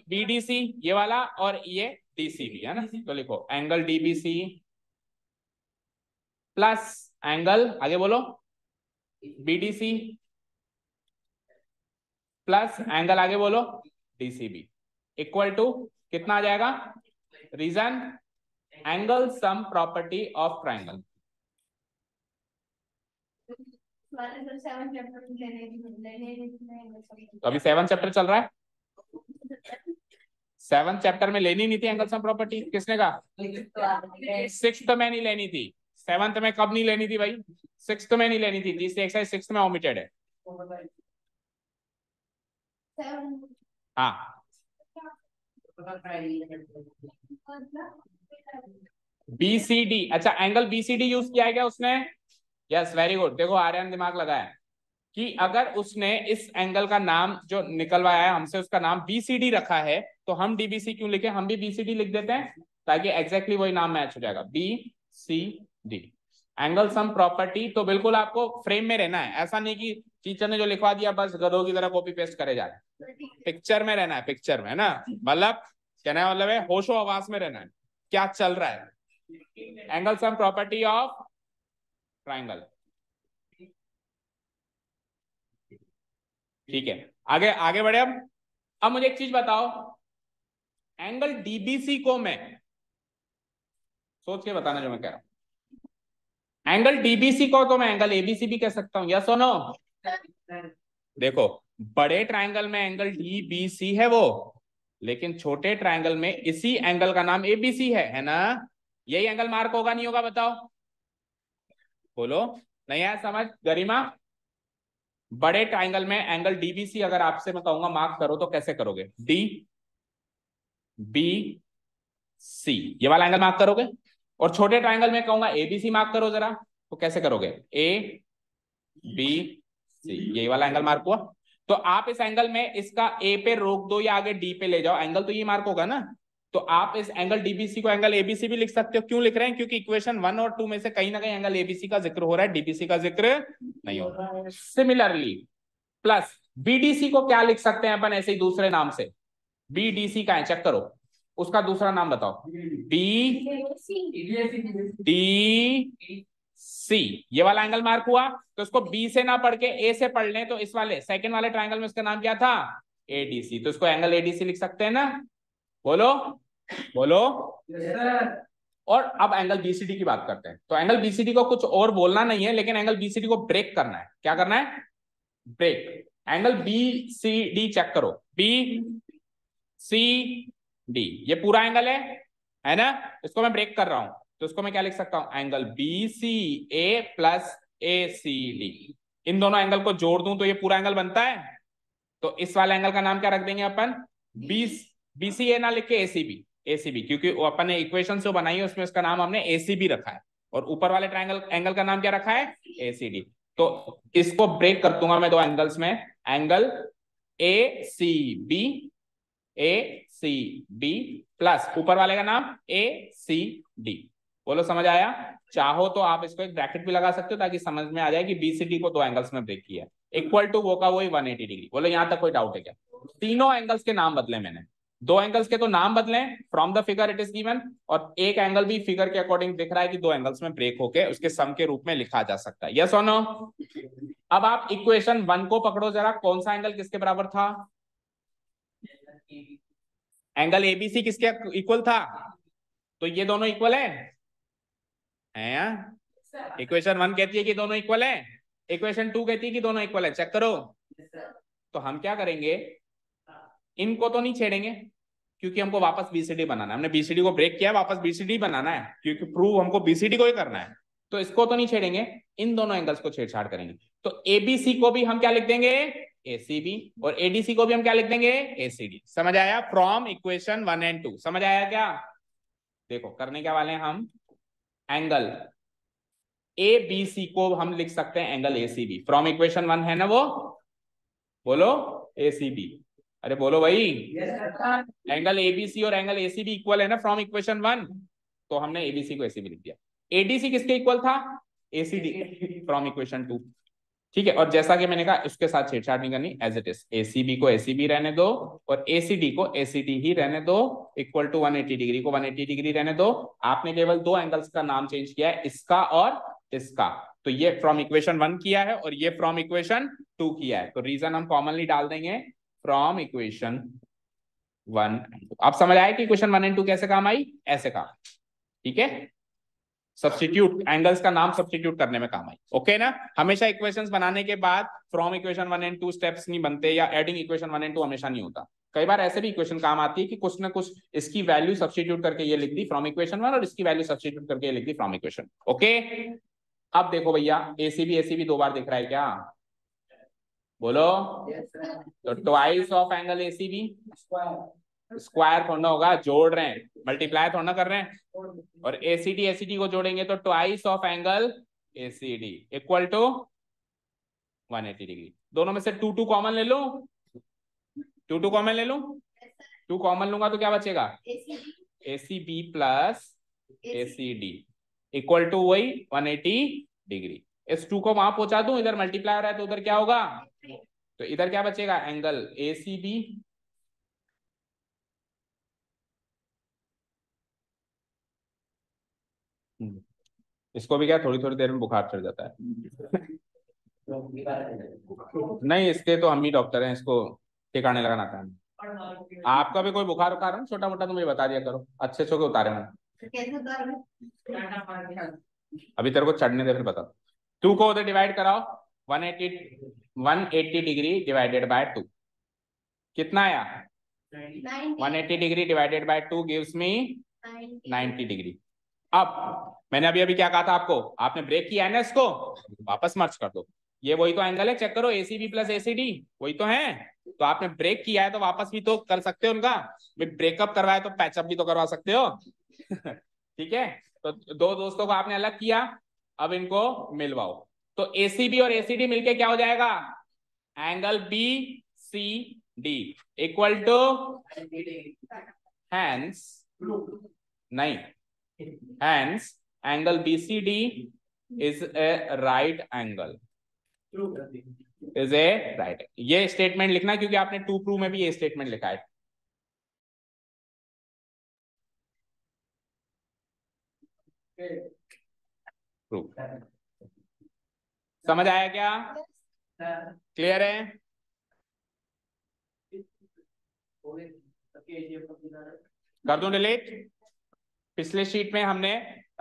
BDC ये वाला, और ये DCB है ना, तो लिखो एंगल DBC प्लस एंगल, आगे बोलो, BDC प्लस एंगल, आगे बोलो, DCB इक्वल टू कितना आ जाएगा, reason angle sum property of triangle. तो अभी 7 चैप्टर चल रहा है, 7 चैप्टर में लेनी नहीं थी एंगल सम प्रॉपर्टी, किसने कहा, 6th में नहीं लेनी थी। 7th में कब नहीं लेनी थी भाई, 6th में नहीं लेनी थी, तीसरी एक्सरसाइज 6th में ओमिटेड है। हाँ BCD, अच्छा एंगल BCD यूज किया गया उसने, यस वेरी गुड। देखो आर्यन दिमाग लगाया कि अगर उसने इस एंगल का नाम जो निकलवाया है हमसे, उसका नाम BCD रखा है, तो हम DBC क्यों लिखे, हम भी BCD लिख देते हैं ताकि एग्जैक्टली वही नाम मैच हो जाएगा, BCD एंगल सम प्रॉपर्टी। तो बिल्कुल आपको फ्रेम में रहना है, ऐसा नहीं कि टीचर ने जो लिखवा दिया बस गधों की तरह कॉपी पेस्ट करे जा रहे, पिक्चर में रहना है, पिक्चर में है ना, मतलब कहना है मतलब है होशो आवाज में रहना है, क्या चल रहा है, angle sum property of triangle. ठीक है, आगे आगे बढ़े। अब मुझे एक चीज बताओ, एंगल DBC को मैं सोच के बताना जो मैं कह रहा हूं, एंगल DBC को तो मैं एंगल ABC भी कह सकता हूं, यस और नो। देखो बड़े ट्राइंगल में एंगल DBC है वो, लेकिन छोटे ट्राइंगल में इसी एंगल का नाम ABC है ना, यही एंगल मार्क होगा नहीं होगा बताओ, बोलो, नहीं आया समझ गरिमा। बड़े ट्राइंगल में एंगल DBC अगर आपसे मैं कहूंगा मार्क करो तो कैसे करोगे, DBC ये वाला एंगल मार्क करोगे, और छोटे ट्राइंगल में कहूंगा ABC मार्क करो जरा, तो कैसे करोगे, ABC यही वाला एंगल मार्क हुआ। तो आप इस एंगल में इसका ए पे रोक दो या आगे डी पे ले जाओ, एंगल तो ये मार्क होगा ना, तो आप इस एंगल डीबीसी को एंगल एबीसी भी लिख सकते हो। क्यों लिख रहे हैं? क्योंकि इक्वेशन 1 और 2 में से कहीं ना कहीं एंगल एबीसी का जिक्र हो रहा है, डीबीसी का जिक्र नहीं हो रहा है। सिमिलरली प्लस बीडीसी को क्या लिख सकते हैं अपन ऐसे ही दूसरे नाम से? बीडीसी का है, चेक करो, उसका दूसरा नाम बताओ। बी डी सी, ये वाला एंगल मार्क हुआ, तो इसको बी से ना पढ़ के ए से पढ़ लें, तो इस वाले सेकंड वाले ट्रायंगल में उसका नाम क्या था? एडीसी। तो इसको एंगल एडीसी लिख सकते हैं ना? बोलो बोलो। और अब एंगल बीसीडी की बात करते हैं। तो एंगल बीसीडी को कुछ और बोलना नहीं है, लेकिन एंगल बीसीडी को ब्रेक करना है। क्या करना है? ब्रेक। एंगल बीसीडी चेक करो, बी सी डी, ये पूरा एंगल है ना? इसको मैं ब्रेक कर रहा हूं, तो इसको मैं क्या लिख सकता हूं? एंगल बी सी ए प्लस ए सी डी। इन दोनों एंगल को जोड़ दूं तो ये पूरा एंगल बनता है। तो इस वाले एंगल का नाम क्या रख देंगे अपन? बीसीए ना लिख के एसीबी, एसीबी, क्योंकि वो अपन ने इक्वेशन जो बनाई है उसमें उसका नाम हमने एसीबी रखा है, और ऊपर वाले ट्रायंगल एंगल का नाम क्या रखा है? एसीडी। तो इसको ब्रेक कर दूंगा मैं दो एंगल्स में, angle A C B plus ऊपर वाले का नाम ए सी डी। बोलो समझ आया? चाहो तो आप इसको एक ब्रैकेट भी लगा सकते हो ताकि समझ में आ जाए कि बीसीडी को दो एंगल्स में ब्रेक किया है, इक्वल टू वो का वही 180 डिग्री। बोलो यहां तक कोई डाउट है क्या? तीनों एंगल्स के नाम बदले मैंने, दो एंगल्स के तो नाम बदले from the figure it is given, और एक एंगल भी फिगर के अकॉर्डिंग दिख रहा है कि दो एंगल्स में ब्रेक होके उसके सम के रूप में लिखा जा सकता है। यस और नो? अब आप इक्वेशन 1 को पकड़ो जरा, कौन सा एंगल किसके बराबर था? एंगल एबीसी किसके इक्वल था? तो ये दोनों इक्वल है इक्वेशन 1 कहती है कि दोनों इक्वल है, इक्वेशन 2 कहती है कि दोनों इक्वल है। चेक करो। तो हम क्या करेंगे, इनको तो नहीं छेड़ेंगे क्योंकि हमको वापस बीसीडी बनाना है। हमने बीसीडी को ब्रेक किया, वापस बीसीडी बनाना है क्योंकि प्रूव हमको बीसीडी को ही करना है। तो इसको तो नहीं छेड़ेंगे, इन दोनों एंगल्स को छेड़छाड़ करेंगे। तो एबीसी को भी हम क्या लिख देंगे? एसीबी, और एडीसी को भी हम क्या लिख देंगे? एसीडी। समझ आया? फ्रॉम इक्वेशन 1 एंड 2 समझ आया क्या? देखो करने क्या वाले हैं हम, एंगल ए बी सी को हम लिख सकते हैं एंगल एसीबी, फ्रॉम इक्वेशन 1 है ना वो, बोलो एसीबी। अरे बोलो भाई, एंगल एबीसी और एंगल एसीबी इक्वल है ना फ्रॉम इक्वेशन 1, तो हमने एबीसी को एसीबी लिख दिया। एडीसी किसके इक्वल था? ACD from equation 2। ठीक है, और जैसा कि मैंने कहा उसके साथ छेड़छाड़ नहीं करनी, एज इट इज। एसीबी को एसीबी रहने दो और एसीडी को एसीडी ही रहने दो, इक्वल टू 180 डिग्री को 180 डिग्री रहने दो। आपने केवल दो एंगल्स का नाम चेंज किया है, इसका और इसका। तो ये फ्रॉम इक्वेशन 1 किया है और ये फ्रॉम इक्वेशन 2 किया है, तो रीजन हम कॉमनली डाल देंगे फ्रॉम इक्वेशन 1। आप समझ आए कि इक्वेशन 1 एंड 2 कैसे काम आई? ऐसे काम। ठीक है, सब्स्टिट्यूट, एंगल्स का नाम सब्स्टिट्यूट करने में काम आई। ओके ना? हमेशा इक्वेशंस बनाने के बाद फ्रॉम इक्वेशन 1 एंड 2 स्टेप्स नहीं बनते, या एडिंग इक्वेशन 1 एंड 2 हमेशा नहीं होता। कई बार ऐसे भी इक्वेशन काम आती है कि कुछ ना कुछ इसकी वैल्यू सब्स्टिट्यूट करके ये लिख दी फ्रॉम इक्वेशन 1 और इसकी वैल्यू सब्स्टिट्यूट करके ये लिख दी फ्रॉम इक्वेशन। ओके, अब देखो भैया, एसीबी दो बार दिख रहा है क्या? बोलो। तो twice of angle ACB, square थोड़ा होगा, जोड़ रहे हैं, मल्टीप्लाई थोड़ा कर रहे हैं। और एसीडी को जोड़ेंगे तो twice of angle ACD equal to 180 degree. दोनों में से 2 कॉमन ले लो, 2 कॉमन ले लूं, 2 कॉमन लूंगा तो क्या बचेगा? ACB plus ACD equal to वही 180 डिग्री। इस 2 को वहां पहुंचा दूं, इधर मल्टीप्लाई हो रहा है तो उधर क्या होगा? तो इधर क्या बचेगा? एंगल एसीबी इसको भी क्या थोड़ी थोड़ी देर में बुखार चढ़ जाता है नहीं, इसके तो हम ही डॉक्टर हैं, इसको ठिकाने लगाना आता है। आपका भी कोई बुखार उखार है छोटा मोटा तो मुझे बता दिया करो, अच्छे से उतारे मैं। अभी तेरे को चढ़ने दे फिर बता। 2 को उधर डिवाइड कराओ, 180 डिग्री डिवाइडेड बाय 2 कितना आया? 180 degree divided by 2 gives me 90 degree. अब मैंने अभी अभी क्या कहा था आपको? आपने ब्रेक किया है ना, इसको वापस मर्ज कर दो। ये वही तो एंगल है, चेक करो, एसीबी प्लस एसीडी वही तो है। तो आपने ब्रेक किया है तो वापस भी तो कर सकते हो उनका, ब्रेकअप करवाया तो पैचअप भी तो करवा सकते हो ठीक है, तो दो दोस्तों को आपने अलग किया, अब इनको मिलवाओ। तो एसीबी और एसीडी मिलके क्या हो जाएगा? Angle B C D equal to hence नहीं hence angle BCD is a right angle is a right. ये स्टेटमेंट लिखना क्योंकि आपने टू प्रूव में भी ये स्टेटमेंट लिखा है। प्रूव समझ आया क्या? क्लियर है? कर दूं डिलीट? पिछले शीट में हमने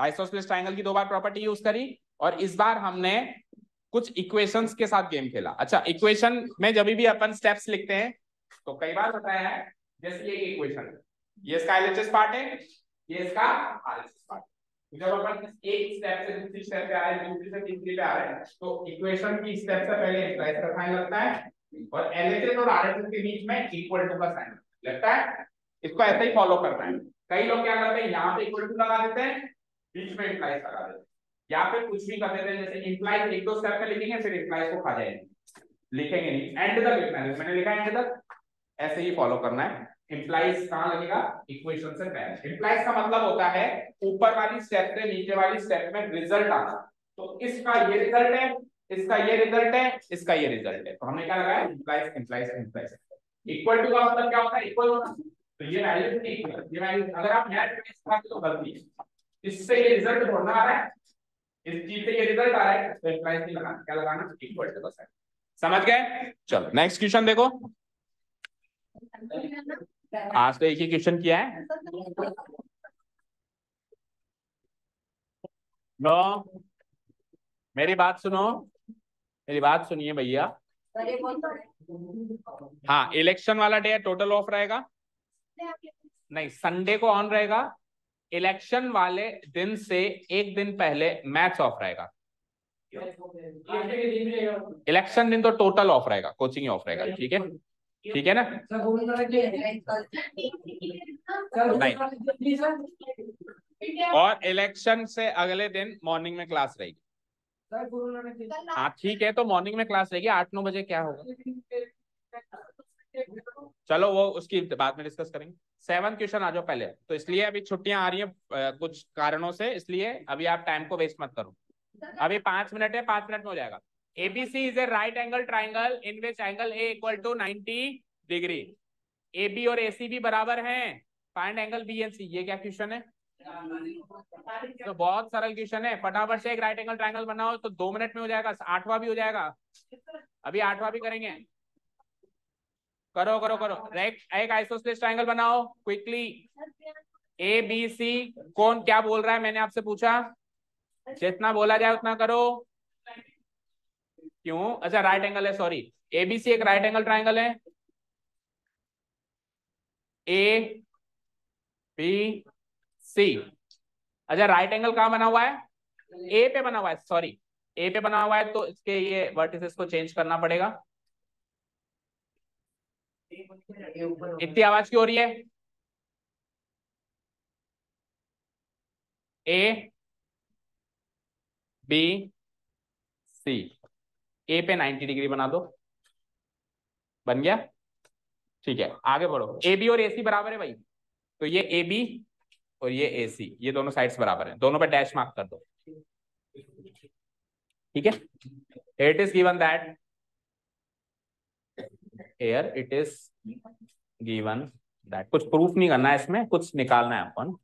आइसोसेलेस ट्रायंगल की 2 बार प्रॉपर्टी यूज करी और इस बार हमने कुछ इक्वेशंस के साथ गेम खेला। अच्छा, इक्वेशन में जब भी अपन स्टेप्स लिखते हैं तो कई बार बताया है, जैसे ये इक्वेशन, ये इसका एलएचएस पार्ट है, ये इसका आरएचएस पार्ट है। जब अपन एक स्टेप से दूसरी स्टेप पे आ रहे हैं, दूसरी से तीसरी पे आ रहे हैं, तो इक्वेशन की स्टेप से पहले इम्प्लाइज का साइन लगता है और एलएचएस और आरएचएस के बीच में इक्वल टू का साइन लगता है। इसको ऐसे ही फॉलो करना है। कई लोग क्या करते हैं, यहाँ पे इक्वल टू लगा देते हैं, बीच में इम्प्लाइज लगा देते हैं, या फिर कुछ भी कर देते हैं, जैसे इम्प्लाइज एक दो स्टेप पे लिखेंगे फिर इम्प्लाइज को खा जाएंगे, लिखेंगे नहीं, एंड तक लिखना है। मैंने लिखा एंड तक, ऐसे ही फॉलो करना है। इम्प्लाइज कहां लगेगा? इक्वेशन से पहले। इम्प्लाइज का मतलब होता है ऊपर वाली स्टेप से नीचे वाली स्टेप में रिजल्ट आना। तो इसका ये रिजल्ट है, इसका ये रिजल्ट है, इसका ये रिजल्ट है, तो हमने क्या लगाया? Implies implies implies. Equal to का मतलब क्या होता है? इक्वल होना। तो ये वैल्यू नहीं, ये वैल्यू अगर आप नया ट्रेस करते तो गलती है। इससे ये रिजल्ट ढूंढना आ रहा है, इस चीज से ये रिजल्ट आ रहा है, तो इम्प्लाइज नहीं लगाना, क्या लगाना? इक्वल टू का साइन। समझ गए? चलो नेक्स्ट क्वेश्चन देखो। आज तो एक ही क्वेश्चन किया है। नो, मेरी बात सुनो, मेरी बात सुनिए भैया। हाँ, इलेक्शन वाला डे टोटल ऑफ रहेगा? नहीं, संडे को ऑन रहेगा। इलेक्शन वाले दिन से एक दिन पहले मैच ऑफ रहेगा। इलेक्शन दिन तो टोटल ऑफ रहेगा, कोचिंग ही ऑफ रहेगा। ठीक है, ठीक है ना? नहीं, और इलेक्शन से अगले दिन मॉर्निंग में क्लास रहेगी। हाँ ठीक है, तो मॉर्निंग में क्लास रहेगी 8-9 बजे। क्या होगा? चलो वो उसकी बाद में डिस्कस करेंगे। 7 क्वेश्चन आ जाओ पहले। तो इसलिए अभी छुट्टियां आ रही हैं कुछ कारणों से, इसलिए अभी आप टाइम को वेस्ट मत करो। अभी 5 मिनट है, 5 मिनट में हो जाएगा। ABC is a right angle triangle in which angle A equal to 90 degree. AB और AC भी बराबर हैं। Find angle B and C। ये क्या क्वेश्चन है? तो बहुत सरल क्वेश्चन है। फटाफट से एक राइट एंगल ट्राइंगल बनाओ तो 2 मिनट में हो जाएगा। 8वां भी हो जाएगा, अभी 8वां भी करेंगे। करो करो करो। एक आइसोसेलेस ट्राइंगल बनाओ क्विकली। ABC। कौन क्या बोल रहा है? मैंने आपसे पूछा, जितना बोला जाए उतना करो। क्यों? अच्छा, राइट एंगल है, सॉरी। ABC एक राइट एंगल ट्राइंगल है। ABC। अच्छा, राइट एंगल कहां बना हुआ है? A पे बना हुआ है, सॉरी, A पे बना हुआ है, तो इसके ये वर्टिसेस को चेंज करना पड़ेगा। इतनी आवाज क्यों हो रही है? ABC। A पे 90 डिग्री बना दो, बन गया। ठीक है, आगे बढ़ो। AB और AC बराबर है भाई, तो ये AB और ये AC, ये दोनों साइड्स बराबर हैं, दोनों पे डैश मार्क कर दो। ठीक है, it is given that, here it is given that, कुछ प्रूफ नहीं करना है इसमें, कुछ निकालना है अपन।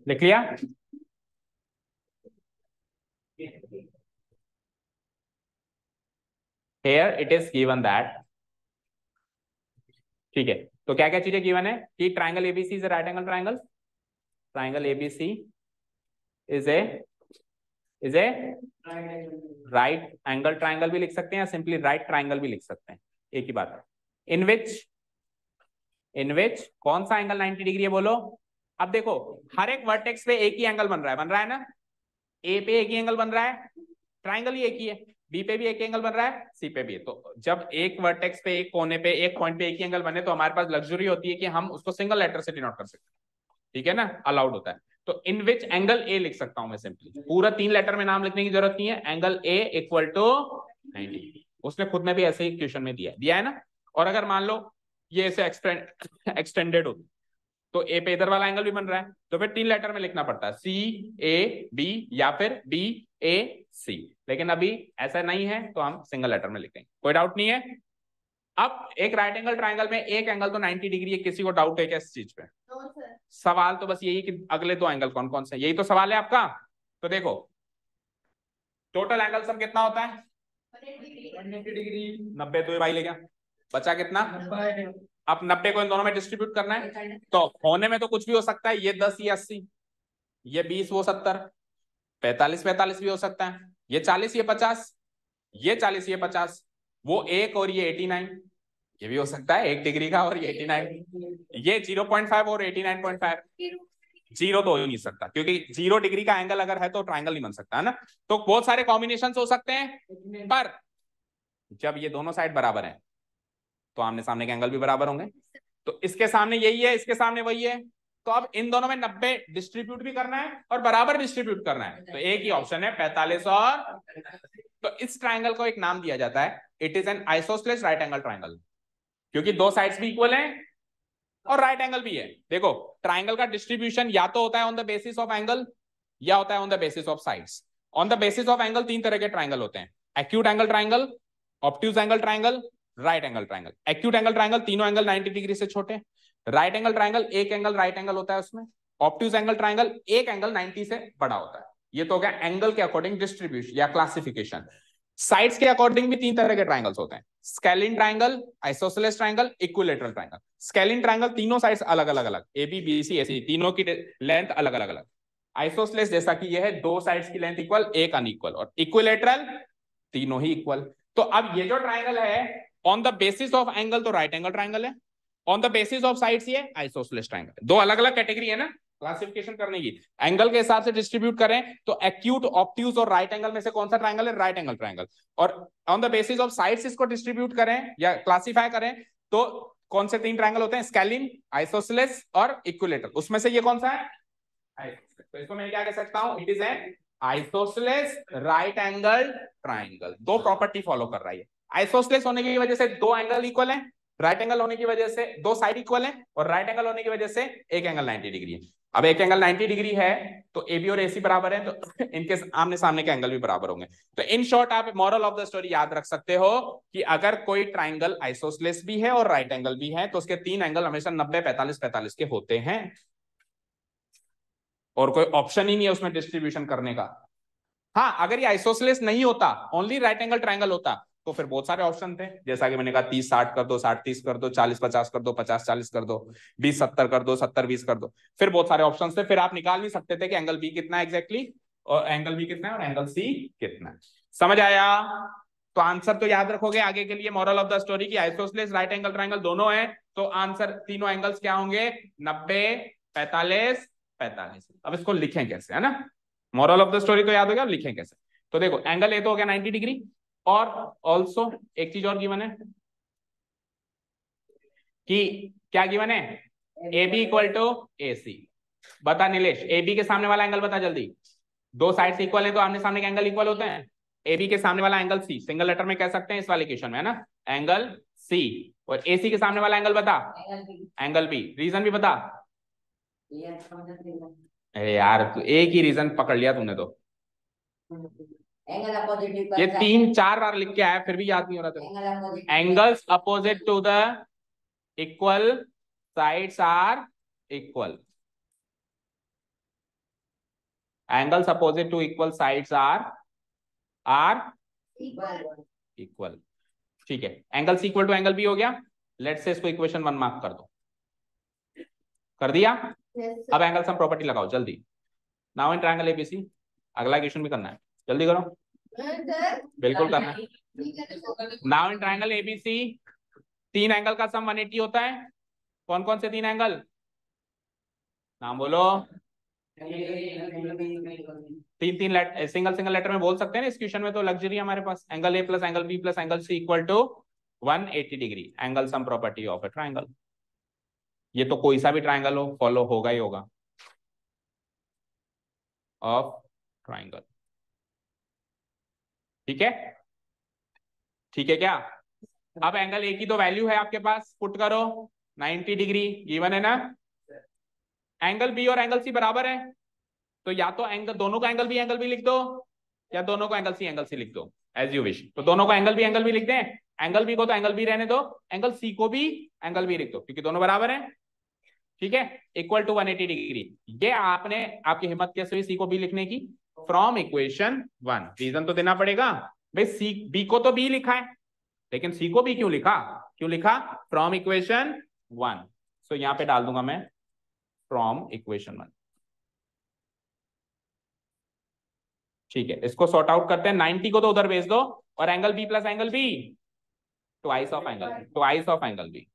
लिख लिया? Here it is given that. ठीक है, तो क्या क्या चीजें गिवन है कि triangle ABC is right angle triangle, triangle ABC is a right angle triangle भी लिख सकते हैं, सिंपली राइट ट्राइंगल भी लिख सकते हैं, एक ही बात है। इन विच कौन सा एंगल 90 डिग्री है बोलो? अब देखो, हर एक वर्टेक्स पे एक ही एंगल बन रहा है ना? A पे एक ही एंगल बन रहा है, ट्राइंगल ही एक ही है। बी पे भी एक एंगल बन रहा है, सी पे भी। तो जब एक वर्टेक्स पे, एक कोने पे, एक पॉइंट पे एक ही एंगल बने तो हमारे पास लग्जरी होती है कि हम उसको सिंगल लेटर से डिनोट कर सकते हैं, ठीक है ना, अलाउड होता है। तो इन विच एंगल ए लिख सकता हूं मैं सिंपली, पूरा 3 लेटर में नाम लिखने की जरूरत नहीं है, एंगल ए इक्वल टू 90। उसने खुद में भी ऐसे ही क्वेश्चन में दिया है ना। और अगर मान लो ये ऐसे एक्सटेंडेड हो तो ए पे इधर वाला एंगल भी बन रहा है, तो फिर 3 लेटर में लिखना पड़ता है, सी ए बी या फिर बी ए सी। लेकिन अभी ऐसा नहीं है तो हम सिंगल लेटर में लिखेंगे, कोई डाउट नहीं है। अब एक राइट एंगल ट्राइंगल में एक एंगल तो 90 डिग्री है, किसी को डाउट है क्या इस चीज पे? सवाल तो बस यही कि अगले 2 एंगल कौन कौन से, यही तो सवाल है आपका। तो देखो टोटल एंगल सम कितना होता है? 180 डिग्री। 90 तो ये भाई ले गया, बचा कितना? अब 90 को इन दोनों में डिस्ट्रीब्यूट करना है, तो होने में तो कुछ भी हो सकता है, ये 10 ये 80, ये 20 वो 70, 45 45 भी हो सकता है, ये 40 ये 50, ये 40 ये 50, वो 1 और ये 89, ये भी हो सकता है 1 डिग्री का और ये 89, ये 0.5 और 89.5। जीरो तो हो ही नहीं सकता, क्योंकि 0 डिग्री का एंगल अगर है तो ट्राइंगल नहीं बन सकता है ना। तो बहुत सारे कॉम्बिनेशन हो सकते हैं, पर जब ये दोनों साइड बराबर है तो आमने सामने के एंगल भी बराबर होंगे। तो इसके सामने यही है, इसके सामने वही है, तो अब इन दोनों में 90 डिस्ट्रीब्यूट भी करना है और बराबर डिस्ट्रीब्यूट करना है, तो एक ही ऑप्शन है 45 और। तो इस ट्राइंगल को एक नाम दिया जाता है, it is an isosceles right angle triangle, क्योंकि 2 साइड्स भी इक्वल हैं और राइट एंगल भी है। देखो ट्राइंगल का डिस्ट्रीब्यूशन या तो होता है on the basis of angle या होता है on the basis of sides. On the basis of angle 3 तरह के ट्राइंगल होते हैं, acute angle triangle, obtuse angle triangle, right angle triangle. Acute angle triangle तीनों एंगल 90 डिग्री से छोटे, राइट एंगल ट्राइंगल एक एंगल राइट एंगल होता है उसमें, ऑब्ट्यूज एंगल ट्राइंगल एक एंगल 90 से बड़ा होता है। ये तो हो गया एंगल के अकॉर्डिंग डिस्ट्रीब्यूशन या क्लासिफिकेशन। साइड्स के अकॉर्डिंग भी 3 तरह के ट्राइंगल्स होते हैं, scalene triangle, isosceles triangle, equilateral triangle. Scalene triangle तीनों साइड्स अलग अलग अलग, ए बी बी सी ऐसी तीनों की लेंथ अलग अलग अलग। आइसोसेलेस जैसा कि यह है 2 साइड्स की लेंथ इक्वल, एक अनइक्वल। और इक्विलेटरल तीनों ही इक्वल। तो अब ये जो ट्राइंगल है on the basis of angle तो राइट एंगल ट्राइंगल है, on the basis of sides ये आइसोसेलेस ट्राइंगल है। 2 अलग अलग कैटेगरी है ना क्लासिफिकेशन करने की, एंगल के हिसाब से डिस्ट्रीब्यूट करें तो एक्यूट, ऑब्ट्यूज और राइट एंगल में से कौन सा ट्राइंगल है? Right angle triangle. और on the basis of sides इसको डिस्ट्रीब्यूट करें या क्लासिफाई करें तो कौन से 3 ट्राइंगल होते हैं? स्केलिन, आइसोसेलेस और इक्विलेटरल। उसमें से ये कौन सा है? तो इसको मैं क्या कह सकता हूं? It is an isosceles right angle triangle. 2 property follow कर रहा है। आइसोसेलेस होने की वजह से 2 एंगल इक्वल है, राइट एंगल होने की वजह से 2 साइड इक्वल है, और राइट एंगल होने की वजह से एक एंगल 90 डिग्री है। अब एक एंगल 90 डिग्री है तो ए बी और AC बराबर है, तो इनके आमने सामने के एंगल भी बराबर होंगे। तो इन शॉर्ट आप मॉरल ऑफ द स्टोरी याद रख सकते हो कि अगर कोई ट्राइंगल आइसोसेलेस भी है और राइट एंगल भी है तो उसके 3 एंगल हमेशा 90 45 45 के होते हैं, और कोई ऑप्शन ही नहीं है उसमें डिस्ट्रीब्यूशन करने का। हाँ अगर ये आइसोसेलेस नहीं होता, ओनली राइट एंगल ट्राइंगल होता, तो फिर बहुत सारे ऑप्शन थे, जैसा कि मैंने कहा 30 60 कर दो, 60 30 कर दो, 40 50 कर दो, 50 40 कर दो, 20 70 कर दो, 70 20 कर दो, फिर बहुत सारे ऑप्शन थे। फिर आप निकाल नहीं सकते थे कि एंगल बी कितना है एग्जैक्टली, और एंगल बी कितना है और एंगल सी कितना है। समझ आया? तो आंसर तो याद रखोगे आगे के लिए, मॉरल ऑफ द स्टोरी की आइसोसेलेस राइट एंगल ट्राइंगल दोनों है, तो आंसर तीनों एंगल्स क्या होंगे? 90 45 45। अब इसको लिखें कैसे, है ना? मॉरल ऑफ द स्टोरी तो याद हो गया, अब लिखें कैसे? तो देखो एंगल ए तो हो गया 90 डिग्री, और ऑल्सो एक चीज और गिवन है कि क्या गिवन है? A B equal to A सी। बता नीलेश, ए बी के सामने वाला एंगल बता जल्दी। 2 साइड्स इक्वल है तो आमने सामने के एंगल इक्वल होते हैं। ए बी के सामने वाला एंगल सी, सिंगल लेटर में कह सकते हैं इस वाले क्वेश्चन में, है ना, एंगल सी। और ए सी के सामने वाला एंगल बता, एंगल बी। रीजन भी बता। अरे यार तू एक ही रीजन पकड़ लिया तूने तो, ये 3 4 बार लिख के आया फिर भी याद नहीं हो रहा था। Angles opposite to the equal sides are equal. Angles opposite to equal sides are equal. ठीक है, angle C equal to angle B हो गया। लेट्स से इसको इक्वेशन 1 मार्क कर दो। कर दिया? अब एंगल सम प्रॉपर्टी लगाओ जल्दी। नाउ इन ट्रायंगल एबीसी, अगला क्वेश्चन भी करना है, जल्दी करो। बिल्कुल करना है। Now in triangle ABC 3 angle का सम 180 होता है। कौन कौन से 3 एंगल? नाम बोलो। तीन तीन सिंगल सिंगल लेटर में बोल सकते हैं ना इस क्वेश्चन में, तो लग्जरी हमारे पास angle A plus angle B plus angle C equal to 180 degree, angle sum property of a triangle. ये तो कोई सा भी ट्राइंगल हो फॉलो होगा ही होगा ऑफ ट्राइंगल। ठीक है, ठीक है क्या? अब एंगल ए की तो वैल्यू है आपके पास, पुट करो 90 डिग्री गिवन है ना। एंगल बी और एंगल सी बराबर है, तो या तो एंगल दोनों का एंगल भी लिख दो, या दोनों को एंगल सी लिख दो, एज यू विश। तो दोनों को एंगल भी लिख दें, एंगल बी को तो एंगल बी रहने दो, एंगल सी को भी एंगल बी लिख दो, क्योंकि दोनों बराबर हैं। ठीक है, इक्वल टू 180 डिग्री। ये आपने आपकी हिम्मत कैसे हुई सी को बी लिखने की? From equation 1। रीजन तो देना पड़ेगा भाई, सी बी को तो बी लिखा है, लेकिन सी को भी क्यों लिखा? क्यों लिखा? From equation 1। सो यहां पे डाल दूंगा मैं फ्रॉम इक्वेशन 1। ठीक है, इसको सॉर्ट आउट करते हैं। 90 को तो उधर भेज दो, और angle B plus angle B twice of angle B,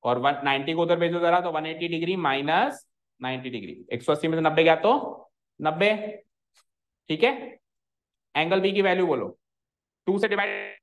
और 190 को उधर भेजो जरा, तो 180 डिग्री माइनस 90 डिग्री। 180 में से 90 गया तो 90। ठीक है, एंगल बी की वैल्यू बोलो, 2 से डिवाइड